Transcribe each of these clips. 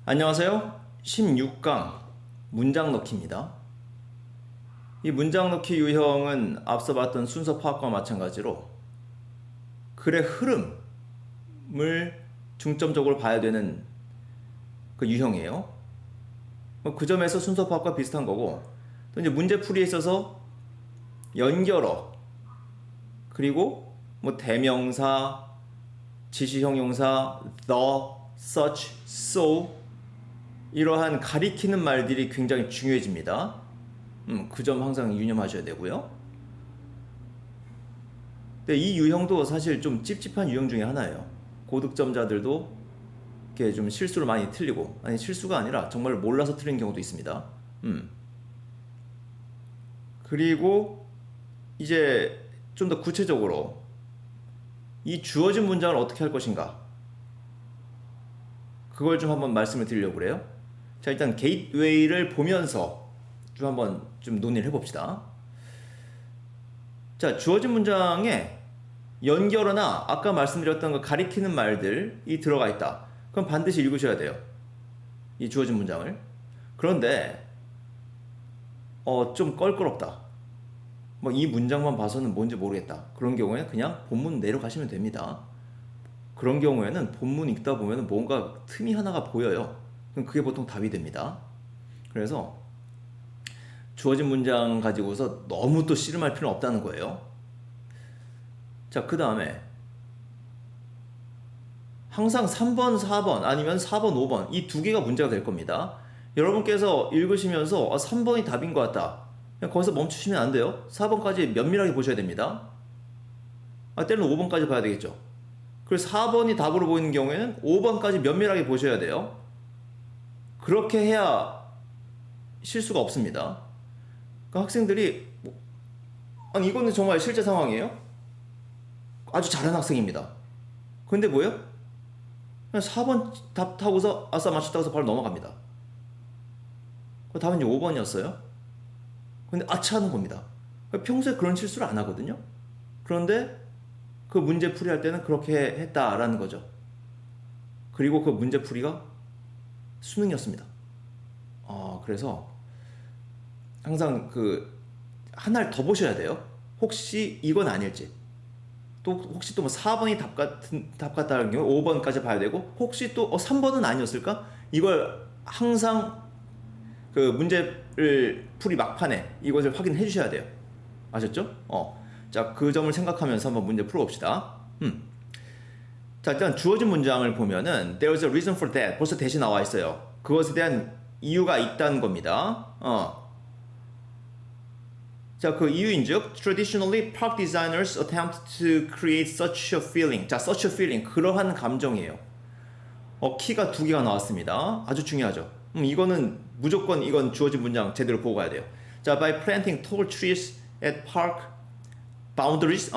안녕하세요. 16강 문장 넣기입니다. 이 문장 넣기 유형은 앞서 봤던 순서 파악과 마찬가지로 글의 흐름을 중점적으로 봐야 되는 그 유형이에요. 그 점에서 순서 파악과 비슷한 거고, 또 이제 문제풀이에 있어서 연결어, 그리고 뭐 대명사, 지시형용사, the, such, so 이러한 가리키는 말들이 굉장히 중요해집니다. 그 점 항상 유념하셔야 되고요. 근데 이 유형도 사실 좀 찝찝한 유형 중에 하나예요. 고득점자들도 이렇게 좀 실수를 많이 틀리고, 아니 실수가 아니라 정말 몰라서 틀린 경우도 있습니다. 그리고 이제 좀 더 구체적으로 이 주어진 문장을 어떻게 할 것인가, 그걸 좀 한번 말씀을 드리려고 그래요. 자, 일단 게이트웨이를 보면서 좀 한번 좀 논의를 해봅시다. 자, 주어진 문장에 연결어나 아까 말씀드렸던 그 가리키는 말들이 들어가 있다. 그럼 반드시 읽으셔야 돼요. 이 주어진 문장을. 그런데 좀 껄끄럽다. 뭐 이 문장만 봐서는 뭔지 모르겠다. 그런 경우에 그냥 본문 내려가시면 됩니다. 그런 경우에는 본문 읽다 보면 뭔가 틈이 하나가 보여요. 그럼 그게 보통 답이 됩니다. 그래서 주어진 문장 가지고서 너무 또 씨름할 필요는 없다는 거예요. 자, 그 다음에 항상 3번, 4번 아니면 4번, 5번 이 두 개가 문제가 될 겁니다. 여러분께서 읽으시면서 3번이 답인 것 같다. 그냥 거기서 멈추시면 안 돼요. 4번까지 면밀하게 보셔야 됩니다. 때로는 5번까지 봐야 되겠죠. 그래서 4번이 답으로 보이는 경우에는 5번까지 면밀하게 보셔야 돼요. 그렇게 해야 실수가 없습니다. 그러니까 학생들이 아니 이거는 정말 실제 상황이에요. 아주 잘하는 학생입니다. 근데 뭐예요? 그냥 4번 답 타고서 아싸 맞췄다고 해서 바로 넘어갑니다. 그 답은 이제 5번이었어요. 근데 아차 하는 겁니다. 평소에 그런 실수를 안 하거든요. 그런데 그 문제 풀이할 때는 그렇게 했다라는 거죠. 그리고 그 문제 풀이가 수능이었습니다. 그래서 항상 그 하나를 더 보셔야 돼요. 혹시 이건 아닐지. 또 혹시 또 뭐 4번이 답 같다는 경우 5번까지 봐야 되고, 혹시 또 3번은 아니었을까? 이걸 항상 그 문제를 풀이 막판에 이것을 확인해 주셔야 돼요. 아셨죠? 자, 그 점을 생각하면서 한번 문제 풀어봅시다. 자, 일단 주어진 문장을 보면은 There's a reason for that. 벌써 대시 나와 있어요. 그것에 대한 이유가 있다는 겁니다. 자, 그 이유인즉 Traditionally, park designers attempt to create such a feeling. 자, such a feeling. 그러한 감정이에요. 키가 두 개가 나왔습니다. 아주 중요하죠. 이거는 무조건 이건 주어진 문장 제대로 보고 가야 돼요. 자, by planting tall trees at park boundaries,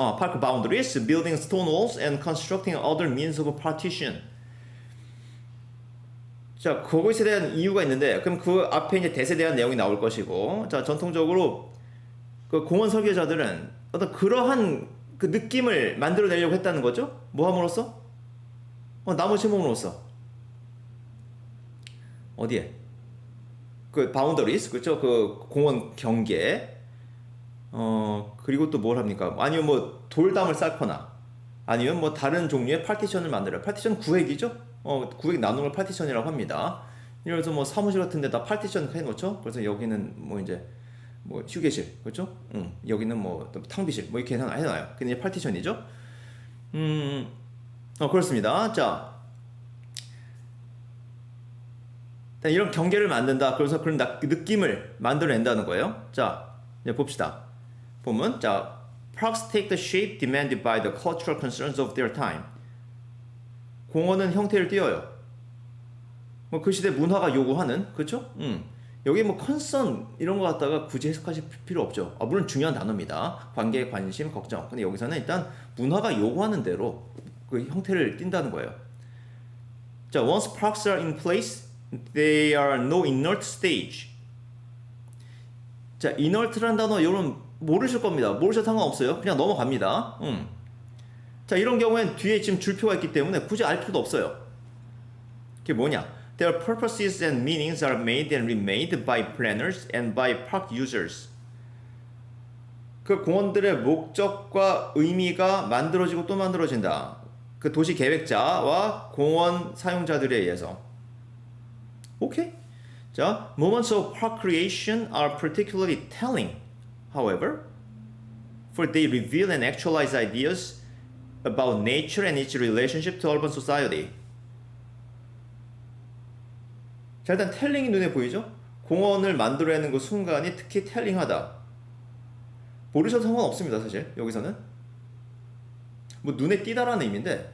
building stone walls and constructing other means of partition. 자, 그것에 대한 이유가 있는데, 그럼 그 앞에 이제 대세에 대한 내용이 나올 것이고, 자, 전통적으로 그 공원 설계자들은 어떤 그러한 그 느낌을 만들어내려고 했다는 거죠. 뭐 함으로써? 나무 심음으로써. 어디에? 그 바운더리스, 그렇죠? 그 공원 경계. 그리고 또 뭘 합니까? 아니면 뭐 돌담을 쌓거나, 아니면 뭐 다른 종류의 파티션을 만들어요. 파티션 구획이죠? 구획 나누는 걸 파티션이라고 합니다. 예를 들어서 뭐 사무실 같은 데다 파티션 해놓죠? 그래서 여기는 뭐 이제 뭐 휴게실, 그렇죠? 여기는 뭐 탕비실, 뭐 이렇게 해놔요. 그게 이제 파티션이죠? 그렇습니다. 자, 이런 경계를 만든다. 그래서 그런 느낌을 만들어낸다는 거예요. 자, 이제 봅시다. 보면, 자, parks take the shape demanded by the cultural concerns of their time. 공원은 형태를 띄어요. 뭐 그 시대 문화가 요구하는, 그렇죠? 여기 뭐 컨선 이런 거 갖다가 굳이 해석하실 필요 없죠. 물론 중요한 단어입니다. 관계, 관심, 걱정. 근데 여기서는 일단 문화가 요구하는 대로 그 형태를 띈다는 거예요. 자, once parks are in place, they are no inert stage. 자, inert라는 단어 여러분 모르실 겁니다. 모르셔도 상관없어요. 그냥 넘어갑니다. 자, 이런 경우엔 뒤에 지금 줄표가 있기 때문에 굳이 알 필요도 없어요. 그게 뭐냐? Their purposes and meanings are made and remade by planners and by park users. 그 공원들의 목적과 의미가 만들어지고 또 만들어진다. 그 도시 계획자와 공원 사용자들에 의해서. 오케이. 자, moments of park creation are particularly telling. However, for they reveal and actualize ideas about nature and its relationship to urban society. 자, 일단 텔링이 눈에 보이죠? 공원을 만들어내는 그 순간이 특히 텔링하다. 모르셔도 상관없습니다, 사실. 여기서는. 뭐 눈에 띄다라는 의미인데,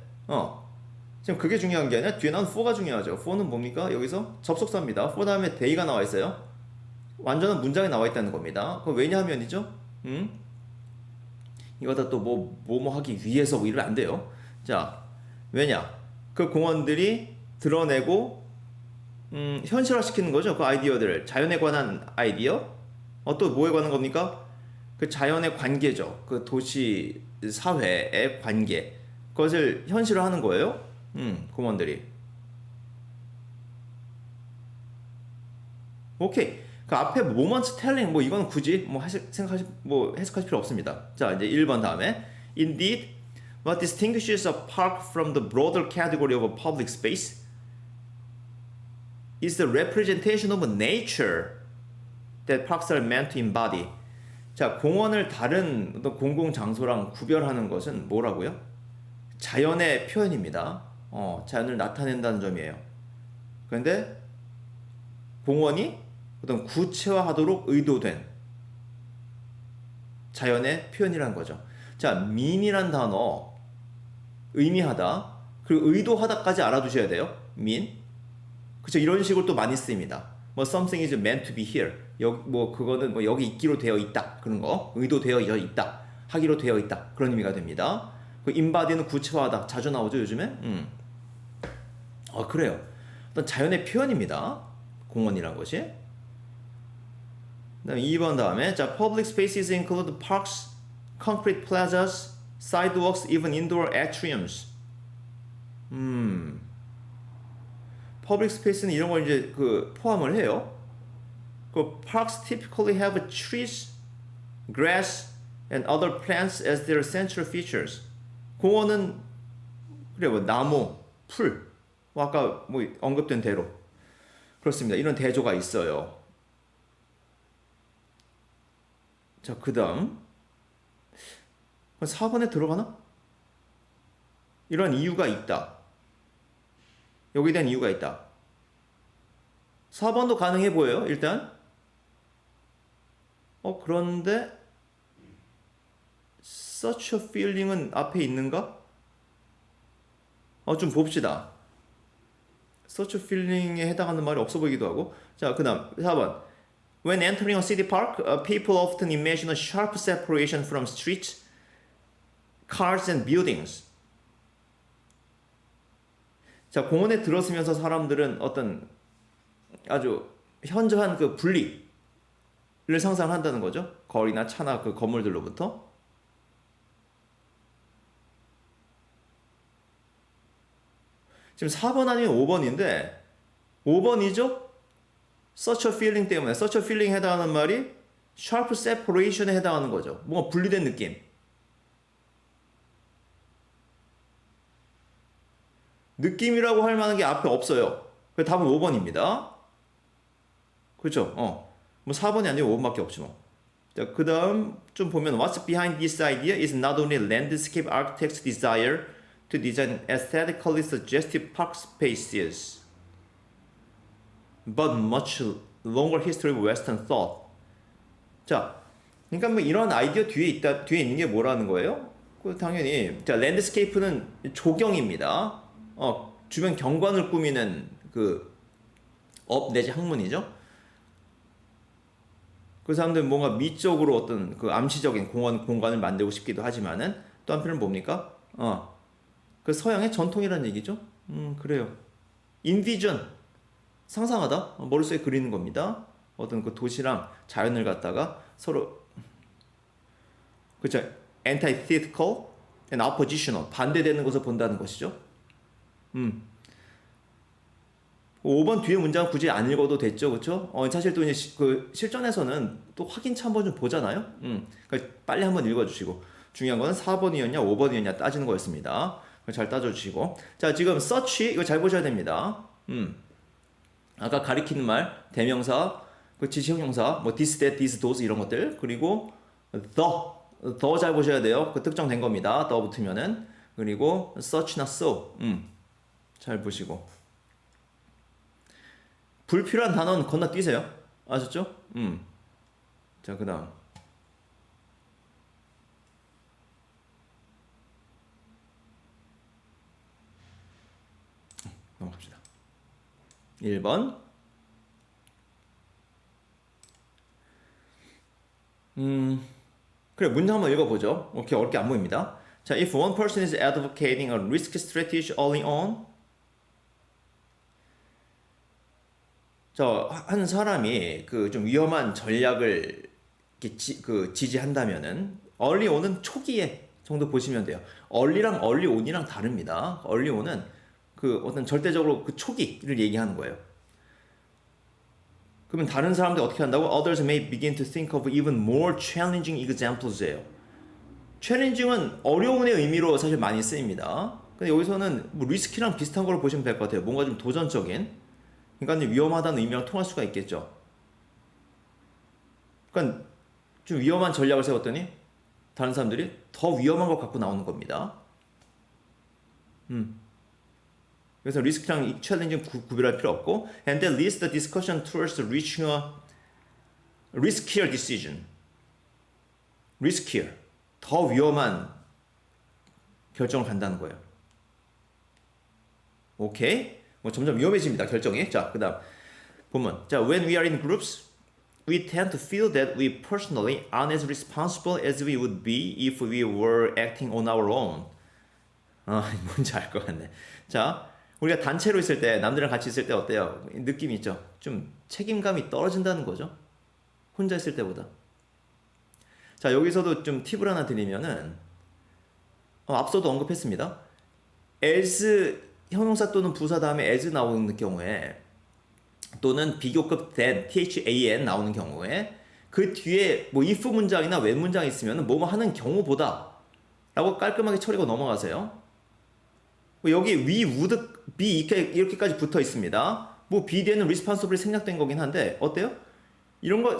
지금 그게 중요한 게 아니라 뒤에 나온 for가 중요하죠. for는 뭡니까? 여기서 접속사입니다. for 다음에 they가 나와 있어요. 완전한 문장에 나와 있다는 겁니다. 그거 왜냐하면이죠? 이거다 또 뭐 하기 위해서 뭐 이러면 안 돼요. 자, 왜냐? 그 공원들이 드러내고 현실화시키는 거죠. 그 아이디어들을. 자연에 관한 아이디어? 또 뭐에 관한 겁니까? 그 자연의 관계죠. 그 도시 사회의 관계. 그것을 현실화하는 거예요. 공원들이. 오케이. 그 앞에 moments telling 뭐 이건 굳이 해석하실 필요 없습니다. 자, 이제 1번 다음에 Indeed, what distinguishes a park from the broader category of a public space is the representation of nature that parks are meant to embody. 자, 공원을 다른 어떤 공공장소랑 구별하는 것은 뭐라고요? 자연의 표현입니다. 자연을 나타낸다는 점이에요. 그런데 공원이 어떤 구체화하도록 의도된 자연의 표현이라는 거죠. 자, mean이란 단어 의미하다 그리고 의도하다까지 알아두셔야 돼요. mean. 그쵸, 이런 식으로 또 많이 쓰입니다. 뭐 something is meant to be here. 그거는 뭐 여기 있기로 되어 있다. 그런 거. 의도되어 있다. 하기로 되어 있다. 그런 의미가 됩니다. 그 embody는 구체화하다. 자주 나오죠, 요즘에? 그래요. 어떤 자연의 표현입니다. 공원이란 것이. 그다음에 2번 다음에 자, public spaces include parks, concrete plazas, sidewalks, even indoor atriums. public space는 이런 걸 이제 그 포함을 해요. 그 parks typically have trees, grass, and other plants as their central features. 공원은 그래 뭐 나무, 풀, 아까 뭐 언급된 대로 그렇습니다. 이런 대조가 있어요. 자, 그다음 4번에 들어가나? 이런 이유가 있다. 여기에 대한 이유가 있다. 4번도 가능해 보여요, 일단. 그런데 such a feeling은 앞에 있는가? 좀 봅시다. such a feeling에 해당하는 말이 없어 보이기도 하고. 자, 그 다음 4번. When entering a city park, people often imagine a sharp separation from streets, cars and buildings. 자, 공원에 들어서면서 사람들은 어떤 아주 현저한 그 분리를 상상한다는 거죠. 거리나 차나 그 건물들로부터. 지금 4번 아니면 5번인데 5번이죠? Such a feeling 때문에 such a feeling에 해당하는 말이 sharp separation에 해당하는 거죠. 뭔가 분리된 느낌. 느낌이라고 할 만한 게 앞에 없어요. 그래서 답은 5번입니다. 그렇죠? 뭐 4번이 아니고 5번밖에 없지 뭐. 자, 그 다음 좀 보면 What's behind this idea is not only landscape architects' desire to design aesthetically suggestive park spaces, but much longer history of Western thought. 자, 그러니까 뭐 이런 아이디어 뒤에 있는 게 뭐라는 거예요? 당연히 자, 랜드스케이프는 조경입니다. 주변 경관을 꾸미는 그 업 내지 학문이죠. 그 사람들은 뭔가 미적으로 어떤 그 암시적인 공간을 만들고 싶기도 하지만은 또 한편은 뭡니까? 그 서양의 전통이라는 얘기죠. 그래요. 인비전 상상하다 머릿속에 그리는 겁니다. 어떤 그 도시랑 자연을 갖다가 서로 그렇죠. antithetical and oppositional 반대되는 것을 본다는 것이죠. 5번 뒤에 문장 굳이 안 읽어도 됐죠, 그렇죠? 사실 또 이제 그 실전에서는 또 확인차 한번 좀 보잖아요. 그러니까 빨리 한번 읽어주시고 중요한 건 4번이었냐, 5번이었냐 따지는 거였습니다. 잘 따져주시고 자 지금 search 이거 잘 보셔야 됩니다. 아까 가리키는 말 대명사, 그 지시형 형사, 뭐 this, that, this, those 이런 것들 그리고 the 잘 보셔야 돼요. 그 특정된 겁니다. the 붙으면은 그리고 such나 so 잘 보시고 불필요한 단어는 건너뛰세요. 아셨죠? 자 그다음 넘어갑시다. 1번 그래 문장 한번 읽어보죠. 이렇게 어렵게 안 보입니다. 자, if one person is advocating a risk strategy early on 한 사람이 그 좀 위험한 전략을 이렇게 지지한다면은 early on은 초기에 정도 보시면 돼요. early랑 early on이랑 다릅니다. early on은 그 어떤 절대적으로 그 초기를 얘기하는 거예요. 그러면 다른 사람들 어떻게 한다고? Others may begin to think of even more challenging examples예요. challenging은 어려움의 의미로 사실 많이 쓰입니다. 근데 여기서는 뭐 리스키랑 비슷한 걸 보시면 될 것 같아요. 뭔가 좀 도전적인, 그러니까 위험하다는 의미랑 통할 수가 있겠죠. 그러니까 좀 위험한 전략을 세웠더니 다른 사람들이 더 위험한 걸 갖고 나오는 겁니다. 그래서 리스크랑 챌린징 구별할 필요 없고 and that leads the discussion towards reaching a riskier decision. riskier. 더 위험한 결정을 한다는 거예요. 오케이? 뭐 점점 위험해집니다, 결정이. 자, 그다음 본문. 자, when we are in groups, we tend to feel that we personally aren't as responsible as we would be if we were acting on our own. 뭔지 알 것 같네. 자, 우리가 단체로 있을 때, 남들이랑 같이 있을 때 어때요? 느낌이 있죠? 좀 책임감이 떨어진다는 거죠? 혼자 있을 때보다. 자, 여기서도 좀 팁을 하나 드리면은, 앞서도 언급했습니다. as, 형용사 또는 부사 다음에 as 나오는 경우에, 또는 비교급 than, than 나오는 경우에, 그 뒤에 뭐 if 문장이나 when 문장이 있으면 뭐뭐 하는 경우보다 라고 깔끔하게 처리고 넘어가세요. 여기 we, would, be 이렇게까지 붙어 있습니다. 뭐 be 뒤에는 responsibly 생략된 거긴 한데 어때요? 이런 거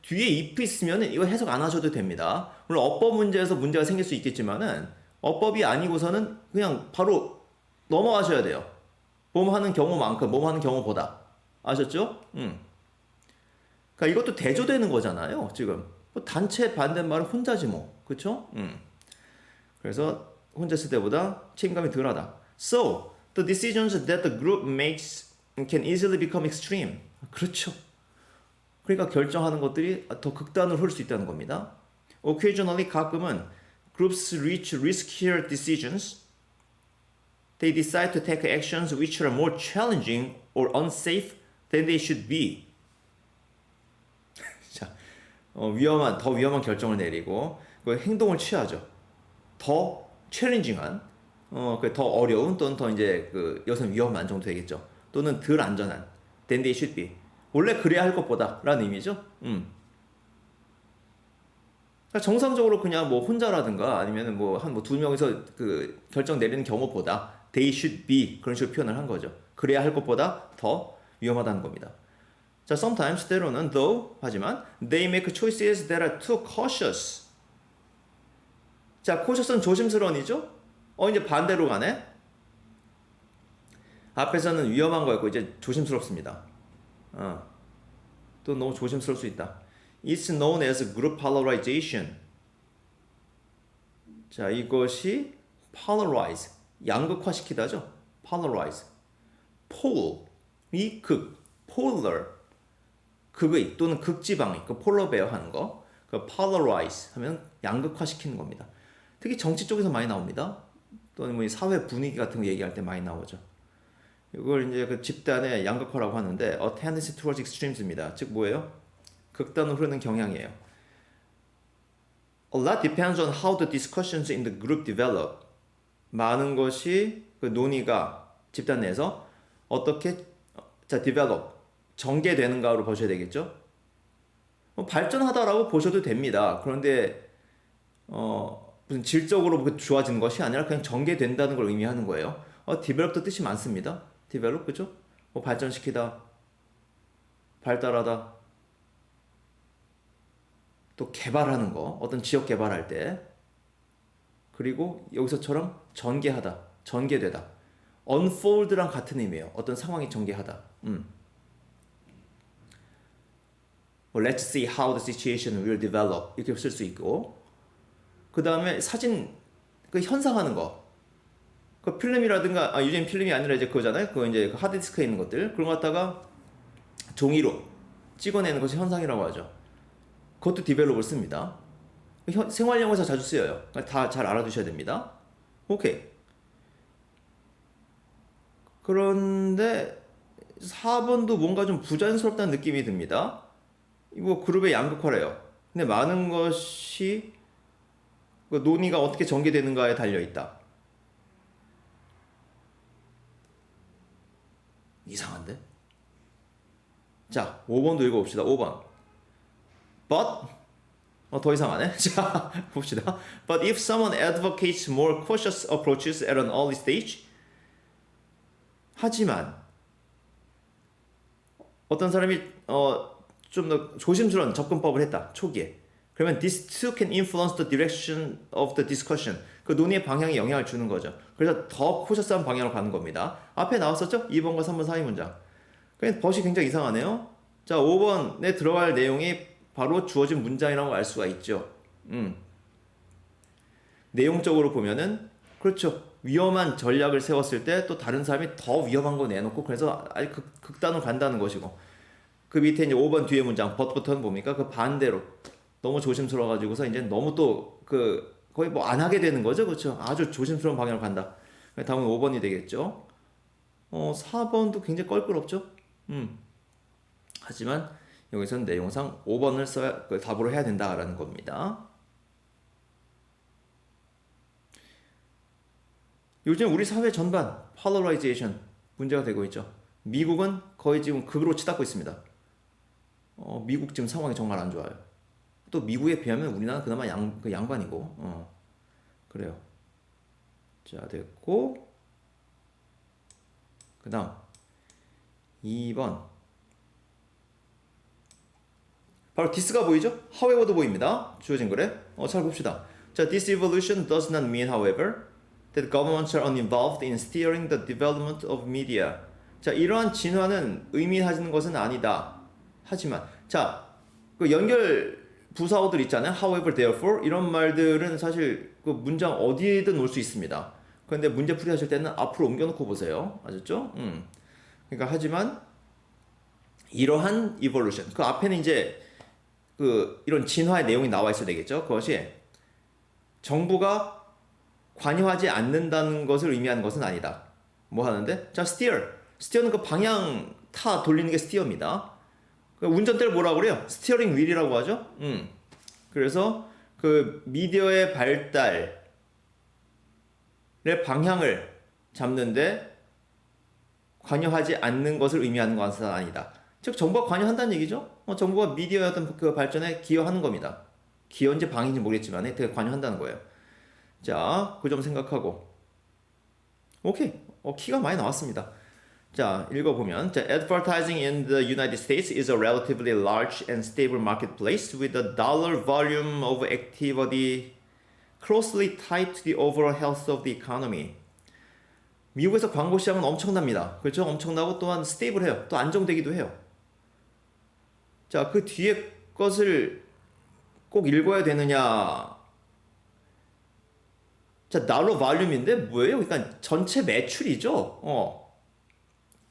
뒤에 if 있으면 이거 해석 안 하셔도 됩니다. 물론 어법 문제에서 문제가 생길 수 있겠지만은 어법이 아니고서는 그냥 바로 넘어가셔야 돼요. 뭐뭐 하는 경우만큼 뭐뭐 하는 경우보다. 아셨죠? 그러니까 이것도 대조되는 거잖아요. 지금 뭐 단체 반대말은 혼자지 뭐. 그쵸? 그래서 혼자 쓸 때보다 책임감이 덜하다. So, the decisions that the group makes can easily become extreme. 그렇죠. 그러니까 결정하는 것들이 더 극단으로 흐를 수 있다는 겁니다. Occasionally, 가끔은 groups reach riskier decisions. They decide to take actions which are more challenging or unsafe than they should be. 자, 더 위험한 결정을 내리고 그 행동을 취하죠. 더 챌린징한, 더 어려운 또는 더 이제 그 여기서는 위험한 정도 되겠죠. 또는 덜 안전한, than they should be. 원래 그래야 할 것보다라는 의미죠. 그러니까 정상적으로 그냥 뭐 혼자라든가 아니면은 뭐 한 뭐 두 명이서 그 결정 내리는 경우보다 they should be 그런 식으로 표현을 한 거죠. 그래야 할 것보다 더 위험하다는 겁니다. 자, sometimes 때로는 though 하지만 they make choices that are too cautious. 자, cautious는 조심스러운이죠? 이제 반대로 가네. 앞에서는 위험한 거였고 이제 조심스럽습니다. 또 너무 조심스러울 수 있다. It's known as group polarization. 자, 이것이 polarize, 양극화시키다죠. polarize. pole, 이 극, polar, 극의 또는 극지방의, 그 폴러 베어 하는 거. 그 polarize 하면 양극화시키는 겁니다. 특히 정치 쪽에서 많이 나옵니다. 또는 뭐 사회 분위기 같은 거 얘기할 때 많이 나오죠. 이걸 이제 그 집단의 양극화라고 하는데 a tendency towards extremes입니다. 즉 뭐예요? 극단으로 흐르는 경향이에요. A lot depends on how the discussions in the group develop. 많은 것이 그 논의가 집단 내에서 어떻게 자, develop. 전개되는가로 보셔야 되겠죠? 발전하다라고 보셔도 됩니다. 그런데 무슨 질적으로 좋아지는 것이 아니라 그냥 전개된다는 걸 의미하는 거예요. develop도 뜻이 많습니다. develop, 그죠? 발전시키다, 발달하다, 또 개발하는 거, 어떤 지역 개발할 때, 그리고 여기서처럼 전개하다, 전개되다. unfold랑 같은 의미예요. 어떤 상황이 전개하다. Let's see how the situation will develop 이렇게 쓸 수 있고, 그 다음에 사진 그 현상하는 거, 그 필름이라든가 요즘 필름이 아니라 이제 그거잖아요. 그거 이제 하드디스크에 있는 것들 그런 거 갖다가 종이로 찍어내는 것이 현상이라고 하죠. 그것도 디벨롭을 씁니다. 생활 영어에서 자주 쓰여요. 다 잘 알아두셔야 됩니다. 오케이. 그런데 4번도 뭔가 좀 부자연스럽다는 느낌이 듭니다. 이거 그룹의 양극화래요. 근데 많은 것이 그 논의가 어떻게 전개되는가에 달려있다. 이상한데? 자, 5번도 읽어봅시다. 5번. But 더 이상하네. 자, 봅시다. But if someone advocates more cautious approaches at an early stage, 하지만 어떤 사람이 좀 더 조심스러운 접근법을 했다. 초기에. 그러면 this too can influence the direction of the discussion. 그 논의의 방향에 영향을 주는 거죠. 그래서 더 코셔스한 방향으로 가는 겁니다. 앞에 나왔었죠? 2번과 3번 사이 문장. 그냥 벗이 굉장히 이상하네요. 자, 5번에 들어갈 내용이 바로 주어진 문장이라고 알 수가 있죠. 내용적으로 보면은 그렇죠. 위험한 전략을 세웠을 때 또 다른 사람이 더 위험한 거 내놓고 그래서 아예 극단으로 간다는 것이고, 그 밑에 이제 5번 뒤에 문장 but부터는 뭡니까? 그 반대로 너무 조심스러워가지고서 이제 너무 또 거의 뭐 안 하게 되는 거죠. 그렇죠. 아주 조심스러운 방향으로 간다. 다음은 5번이 되겠죠. 4번도 굉장히 껄끄럽죠. 하지만 여기서는 내용상 5번을 써야 답으로 해야 된다라는 겁니다. 요즘 우리 사회 전반 polarization 문제가 되고 있죠. 미국은 거의 지금 극으로 치닫고 있습니다. 미국 지금 상황이 정말 안 좋아요. 또 미국에 비하면 우리나라는 그나마 양반이고, 그래요. 자, 됐고, 그 다음 2번 바로 this가 보이죠? however도 보입니다. 주어진 거래. 잘 봅시다. 자, this evolution does not mean, however, that governments are uninvolved in steering the development of media. 자, 이러한 진화는 의미하는 것은 아니다. 하지만, 자, 그 연결 부사어들 있잖아요. however, therefore 이런 말들은 사실 그 문장 어디에든 놓을 수 있습니다. 그런데 문제 풀이하실 때는 앞으로 옮겨놓고 보세요. 아셨죠? 그러니까 하지만 이러한 evolution 그 앞에는 이제 그 이런 진화의 내용이 나와 있어야 되겠죠. 그것이 정부가 관여하지 않는다는 것을 의미하는 것은 아니다. 뭐 하는데? 자, steer는 그 방향 타 돌리는 게 steer입니다. 운전대를 뭐라고 그래요? 스티어링 휠이라고 하죠. 그래서 그 미디어의 발달의 방향을 잡는데 관여하지 않는 것을 의미하는 것은 아니다. 즉 정부가 관여한다는 얘기죠. 정부가 미디어의 어떤 그 발전에 기여하는 겁니다. 기여인지 방인지 모르겠지만 되게 관여한다는 거예요. 자, 그 점 생각하고 오케이. 키가 많이 나왔습니다. 자, 읽어보면 자, advertising in the United States is a relatively large and stable marketplace with a dollar volume of activity closely tied to the overall health of the economy. 미국에서 광고 시장은 엄청납니다. 그렇죠? 엄청나고 또한 스테이블해요. 또 안정되기도 해요. 자, 그 뒤에 것을 꼭 읽어야 되느냐? 자, 달러 발륨인데 뭐예요? 그러니까 전체 매출이죠.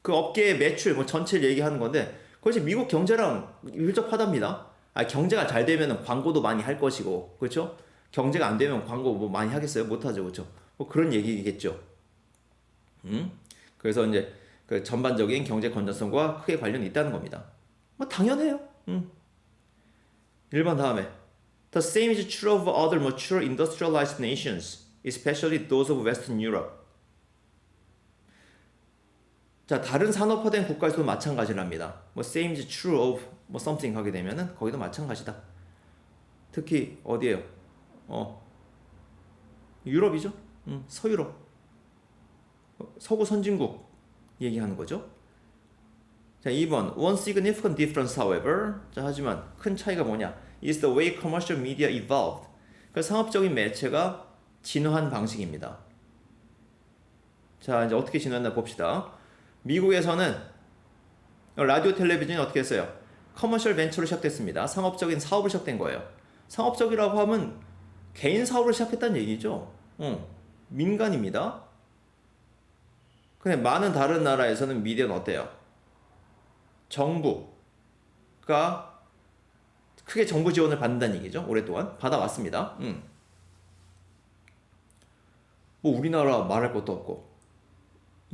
그 업계의 매출, 뭐 전체를 얘기하는 건데 그것이 미국 경제랑 밀접하답니다. 경제가 잘 되면 광고도 많이 할 것이고, 그렇죠? 경제가 안 되면 광고 뭐 많이 하겠어요? 못하죠, 그렇죠? 뭐 그런 얘기겠죠. 그래서 이제 그 전반적인 경제 건전성과 크게 관련이 있다는 겁니다. 뭐 당연해요. 1번 다음에 The same is true of other mature industrialized nations, especially those of Western Europe. 자, 다른 산업화된 국가에서도 마찬가지랍니다. 뭐 same is true of 뭐 something 하게 되면은 거기도 마찬가지다. 특히 어디예요? 유럽이죠. 서유럽, 서구 선진국 얘기하는 거죠. 자, 2번. One significant difference, however. 자, 하지만 큰 차이가 뭐냐? Is the way commercial media evolved. 그 상업적인 매체가 진화한 방식입니다. 자, 이제 어떻게 진화했나 봅시다. 미국에서는 라디오 텔레비전이 어떻게 했어요? 커머셜 벤처로 시작됐습니다. 상업적인 사업을 시작된 거예요. 상업적이라고 하면 개인 사업을 시작했다는 얘기죠. 민간입니다. 근데 많은 다른 나라에서는 미디어는 어때요? 정부가 크게 정부 지원을 받는다는 얘기죠. 오랫동안 받아왔습니다. 뭐 우리나라 말할 것도 없고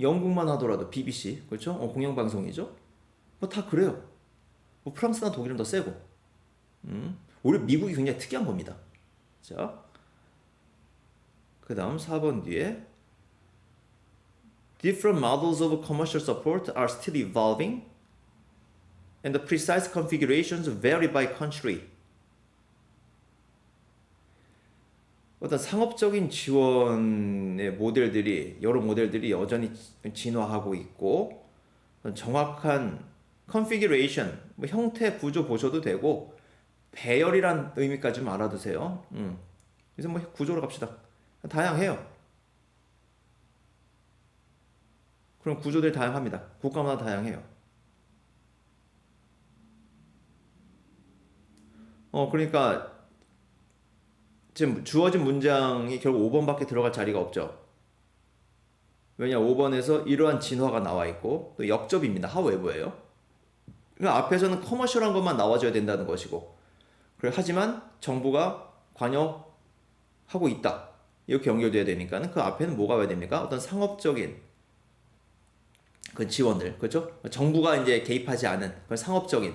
영국만 하더라도 BBC 그렇죠? 공영방송이죠. 뭐 다 그래요. 뭐 프랑스나 독일은 더 세고. 오히려 미국이 굉장히 특이한 겁니다. 자, 그 다음 4번 뒤에 Different models of commercial support are still evolving and the precise configurations vary by country. 어떤 상업적인 지원의 모델들이 여러 모델들이 여전히 진화하고 있고 정확한 컨피규레이션, 뭐 형태 구조 보셔도 되고 배열이란 의미까지 좀 알아두세요. 그래서 뭐 구조로 갑시다. 다양해요. 그럼 구조들이 다양합니다. 국가마다 다양해요. 그러니까 지금 주어진 문장이 결국 5번밖에 들어갈 자리가 없죠. 왜냐 5번에서 이러한 진화가 나와 있고 또 역접입니다. however예요. 그러니까 앞에서는 커머셜한 것만 나와줘야 된다는 것이고 하지만 정부가 관여하고 있다. 이렇게 연결돼야 되니까는 그 앞에는 뭐가 와야 됩니까? 어떤 상업적인 그 지원들, 그렇죠? 정부가 이제 개입하지 않은 그런 상업적인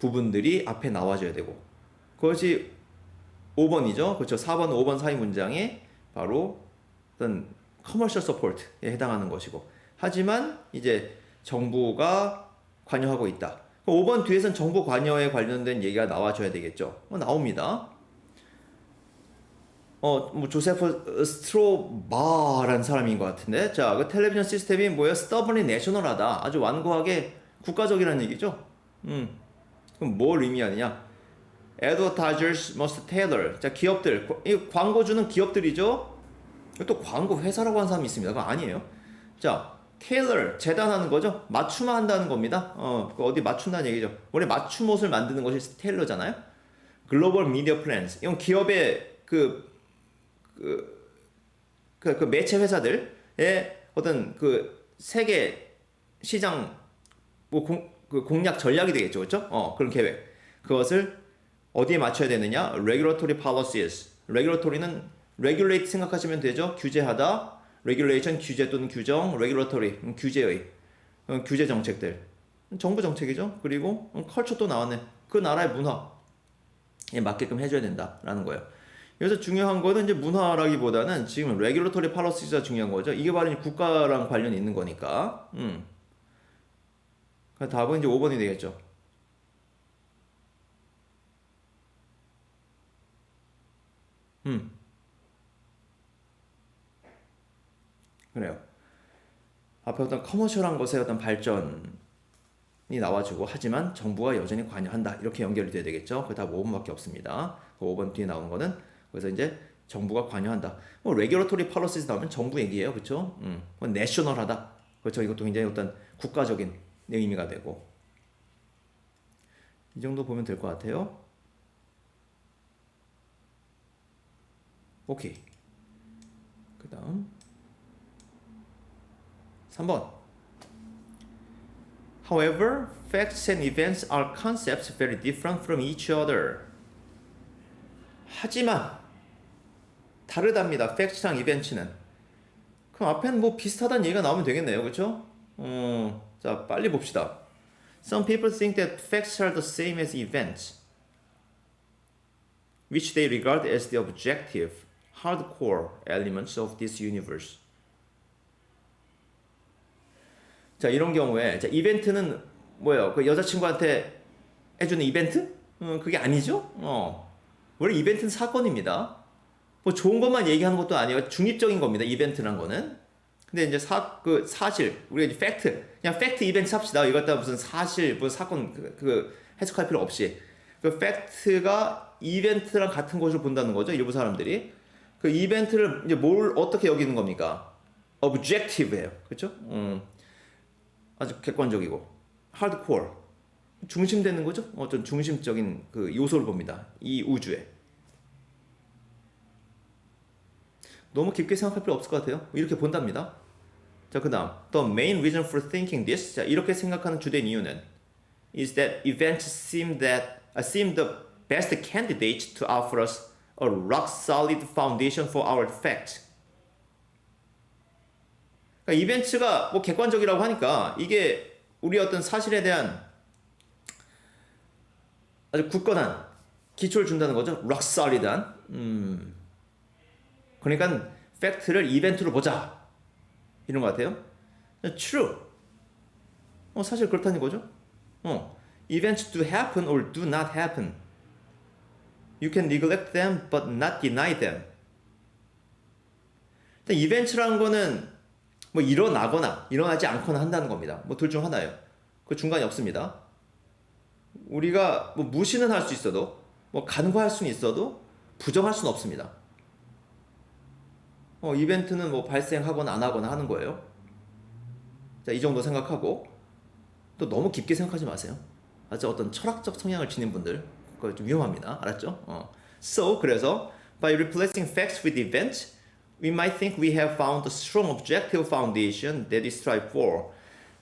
부분들이 앞에 나와줘야 되고 그것이 5번이죠. 그렇죠. 4번, 5번 사이 문장에 바로 어떤 커머셜 서포트에 해당하는 것이고 하지만 이제 정부가 관여하고 있다. 5번 뒤에선 정부 관여에 관련된 얘기가 나와줘야 되겠죠. 나옵니다. 뭐 조세프 스트로바라는 사람인 것 같은데 자, 그 텔레비전 시스템이 뭐예요? stubbornly national하다. 아주 완고하게 국가적이라는 얘기죠. 그럼 뭘 의미하느냐? Advertisers must tailor. 자, 기업들, 이 광고 주는 기업들이죠. 또 광고 회사라고 하는 사람이 있습니다. 그거 아니에요. 자, tailor 재단하는 거죠. 맞춤화한다는 겁니다. 어디 맞춘다는 얘기죠. 원래 맞춤 옷을 만드는 것이 테일러잖아요. 글로벌 미디어 플랜스. 이건 기업의 그 매체 회사들의 어떤 그 세계 시장 뭐 공략 전략이 되겠죠, 그렇죠? 그런 계획. 그것을 어디에 맞춰야 되느냐? Regulatory policies. Regulatory는 regulate 생각하시면 되죠. 규제하다. Regulation 규제 또는 규정. Regulatory 규제의 규제 정책들. 정부 정책이죠. 그리고 culture 또 나왔네. 그 나라의 문화에 맞게끔 해줘야 된다라는 거예요. 그래서 중요한 거는 이제 문화라기보다는 지금 regulatory policy가 중요한 거죠. 이게 바로 국가랑 관련이 있는 거니까. 답은 이제 5번이 되겠죠. 그래요. 앞에 어떤 커머셜한 것의 어떤 발전이 나와주고 하지만 정부가 여전히 관여한다. 이렇게 연결이 돼야 되겠죠. 그게 다 5번밖에 없습니다. 그 5번 뒤에 나오는 거는 그래서 이제 정부가 관여한다. 뭐 레귤러토리 팔러시스 나오면 정부 얘기예요. 그렇죠? 뭐 내셔널하다. 그렇죠? 이것도 굉장히 어떤 국가적인 의미가 되고 이 정도 보면 될 것 같아요. 오케이. 그 다음 3번. However, facts and events are concepts very different from each other. 하지만 다르답니다. 팩트랑 이벤트는. 그럼 앞에는 뭐 비슷하다는 얘기가 나오면 되겠네요. 그렇죠? 자, 빨리 봅시다. Some people think that facts are the same as events, which they regard as the objective, hardcore elements of this universe. 자, 이런 경우에 자, 이벤트는 뭐예요? 그 여자친구한테 해주는 이벤트? 그게 아니죠? 원래 이벤트는 사건입니다. 뭐 좋은 것만 얘기하는 것도 아니에요. 중립적인 겁니다. 이벤트란 거는. 근데 이제 그 사실, 우리가 이제 팩트, 그냥 팩트 이벤트 합시다. 이거 갖다 무슨 사실, 무슨 사건, 해석할 필요 없이. 그 팩트가 이벤트랑 같은 것을 본다는 거죠. 일부 사람들이. 그 이벤트를 이제 뭘 어떻게 여기는 겁니까? objective예요. 그렇죠? 아주 객관적이고. hardcore. 중심되는 거죠? 어떤 중심적인 그 요소를 봅니다. 이 우주에. 너무 깊게 생각할 필요 없을 것 같아요. 이렇게 본답니다. 자, 그 다음 The main reason for thinking this, 자, 이렇게 생각하는 주된 이유는 is that events seem the best candidate to offer us a rock solid foundation for our fact. 그러니까 이벤트가 뭐 객관적이라고 하니까 이게 우리 어떤 사실에 대한 아주 굳건한 기초를 준다는 거죠. rock solid한. 그러니까 팩트를 이벤트로 보자. 이런 것 같아요. True. 사실 그렇다는 거죠. Events do happen or do not happen. You can neglect them but not deny them. 이벤트라는 거는 뭐 일어나거나 일어나지 않거나 한다는 겁니다. 뭐 둘 중 하나예요. 그 중간이 없습니다. 우리가 뭐 무시는 할 수 있어도 뭐 간과할 수는 있어도 부정할 수는 없습니다. 이벤트는 뭐 발생하거나 안 하거나 하는 거예요. 자, 이 정도 생각하고 또 너무 깊게 생각하지 마세요. 아주 어떤 철학적 성향을 지닌 분들 그거 좀 위험합니다. 알았죠? So 그래서 by replacing facts with events, we might think we have found a strong objective foundation that we strive for.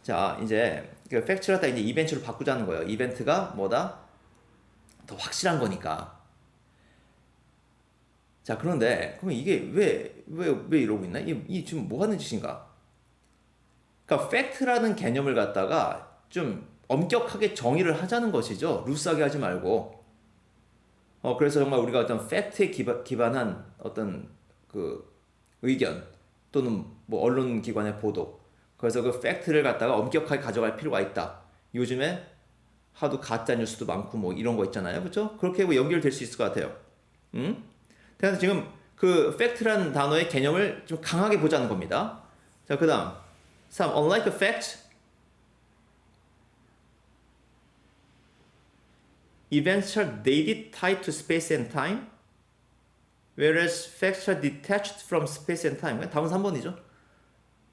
자, 이제 그 팩트를 갖다 이제 이벤트로 바꾸자는 거예요. 이벤트가 뭐다? 더 확실한 거니까. 자, 그런데 그러면 이게 왜 이러고 있나? 이 지금 뭐 하는 짓인가? 그러니까 팩트라는 개념을 갖다가 좀 엄격하게 정의를 하자는 것이죠. 루스하게 하지 말고. 그래서 정말 우리가 어떤 팩트에 기반한 어떤 그 의견 또는 뭐 언론기관의 보도, 그래서 그 팩트를 갖다가 엄격하게 가져갈 필요가 있다. 요즘에 하도 가짜 뉴스도 많고 뭐 이런 거 있잖아요. 그렇죠? 그렇게 뭐 연결될 수 있을 것 같아요. 그래서 지금 그 팩트라는 단어의 개념을 좀 강하게 보자는 겁니다. 자, 그 다음 3. Unlike a fact, events are dated tied to space and time, whereas facts are detached from space and time. 답은 3번이죠.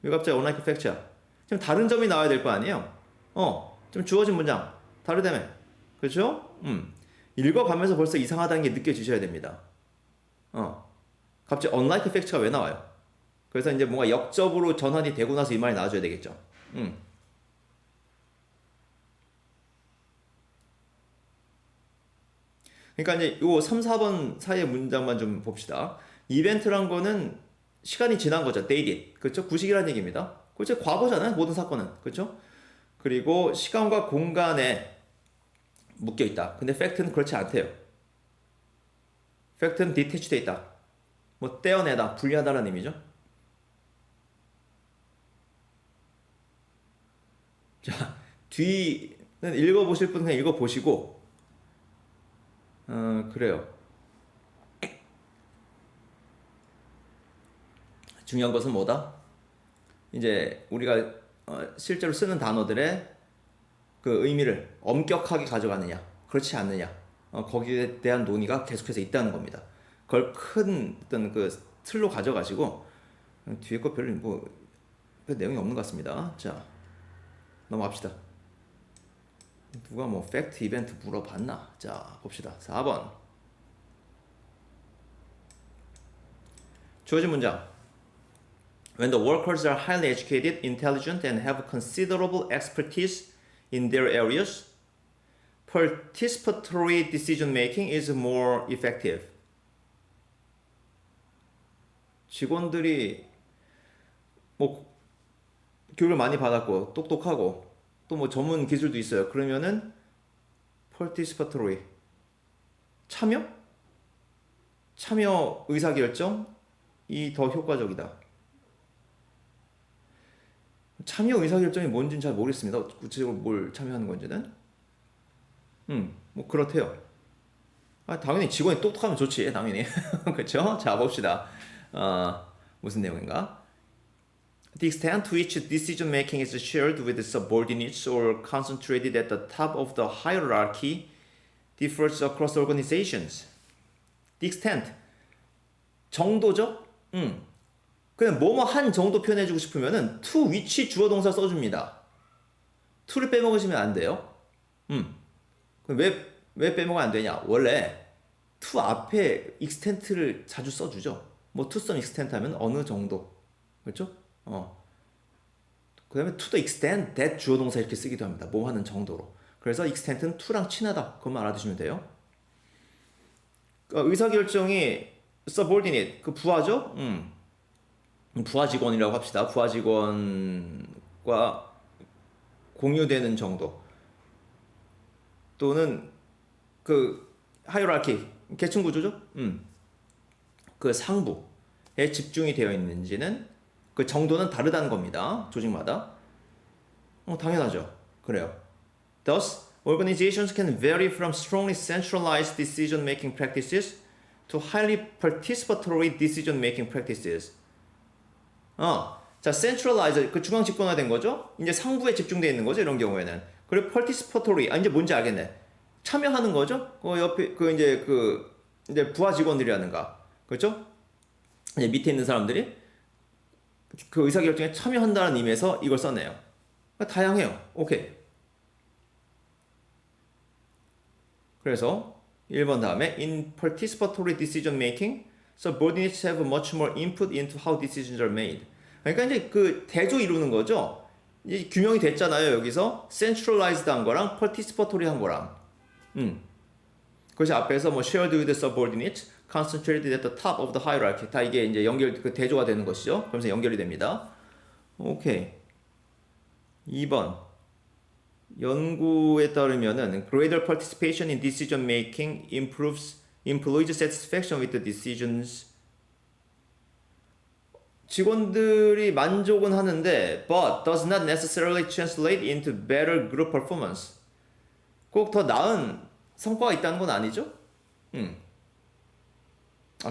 왜 갑자기 unlike a fact야? 지금 다른 점이 나와야 될 거 아니에요? 좀 주어진 문장 다르다며. 그렇죠? 읽어가면서 벌써 이상하다는 게 느껴지셔야 됩니다. 갑자기 unlike a fact가 왜 나와요? 그래서 이제 뭔가 역접으로 전환이 되고 나서 이 말이 나와줘야 되겠죠. 그러니까 이제 요 3, 4번 사이의 문장만 좀 봅시다. 이벤트란 거는 시간이 지난 거죠. dated. 그렇죠? 구식이라는 얘기입니다. 그렇죠? 과거잖아요. 모든 사건은. 그렇죠? 그리고 시간과 공간에 묶여 있다. 근데 팩트는 그렇지 않대요. 팩트는 detached 돼 있다. 뭐 떼어내다, 분리하다라는 의미죠. 자, 뒤는 읽어보실 분 그냥 읽어보시고 그래요. 중요한 것은 뭐다? 이제 우리가 실제로 쓰는 단어들의 그 의미를 엄격하게 가져가느냐, 그렇지 않느냐, 거기에 대한 논의가 계속해서 있다는 겁니다. 그걸 큰 어떤 그 틀로 가져가시고 뒤에 거 별로 뭐 내용이 없는 것 같습니다. 자, 넘어갑시다. 누가 뭐 팩트 이벤트 물어봤나? 자, 봅시다. 4번. 주어진 문장. When the workers are highly educated, intelligent, and have considerable expertise in their areas, participatory decision making is more effective. 직원들이 뭐 교육을 많이 받았고 똑똑하고 또 뭐 전문 기술도 있어요. 그러면은 participatory 참여 의사결정이 더 효과적이다. 참여 의사결정이 뭔지는 잘 모르겠습니다. 구체적으로 뭘 참여하는 건지는. 뭐 그렇대요. 당연히 직원이 똑똑하면 좋지, 당연히. 그렇죠? 자, 봅시다. 무슨 내용인가? The extent to which decision making is shared with subordinates or concentrated at the top of the hierarchy differs across organizations. The extent. 정도죠? 그냥 뭐뭐 한 정도 표현해주고 싶으면은 to which 주어 동사 써줍니다. to를 빼먹으시면 안 돼요. 그럼 왜 빼먹으면 안 되냐? 원래 to 앞에 extent를 자주 써주죠. 뭐 to some extent 하면 어느 정도. 그렇죠? 그 다음에 to the extent that 주어 동사 이렇게 쓰기도 합니다. 뭐 하는 정도로. 그래서 extent는 to랑 친하다. 그것만 알아두시면 돼요. 의사결정이 subordinate, 그 부하죠? 부하 직원이라고 합시다. 부하 직원과 공유되는 정도. 또는 그 하이어라키, 계층 구조죠? 그 상부에 집중이 되어 있는지는 그 정도는 다르다는 겁니다. 조직마다. 당연하죠. 그래요. Thus, organizations can vary from strongly centralized decision-making practices to highly participatory decision-making practices. 자, centralized, 그 중앙 집권화된 거죠? 이제 상부에 집중되어 있는 거죠, 이런 경우에는. 그리고 participatory, 이제 뭔지 알겠네. 참여하는 거죠? 옆에, 이제 부하 직원들이라든가. 그렇죠? 이제 밑에 있는 사람들이 그 의사결정에 참여한다는 의미에서 이걸 썼네요. 다양해요. 오케이. 그래서 1번 다음에 in participatory decision making, subordinates have much more input into how decisions are made. 그러니까 이제 그 대조 이루는 거죠. 이제 규명이 됐잖아요. 여기서 centralized 한 거랑 participatory 한 거랑. 그것이 앞에서 뭐 shared with the subordinates, concentrated at the top of the hierarchy. 다 이게 이제 그 대조가 되는 것이죠. 그러면서 연결이 됩니다. 오케이. 2번. 연구에 따르면은 greater participation in decision making improves employees satisfaction with the decisions. 직원들이 만족은 하는데 but does not necessarily translate into better group performance. 꼭 더 나은 성과가 있다는 건 아니죠?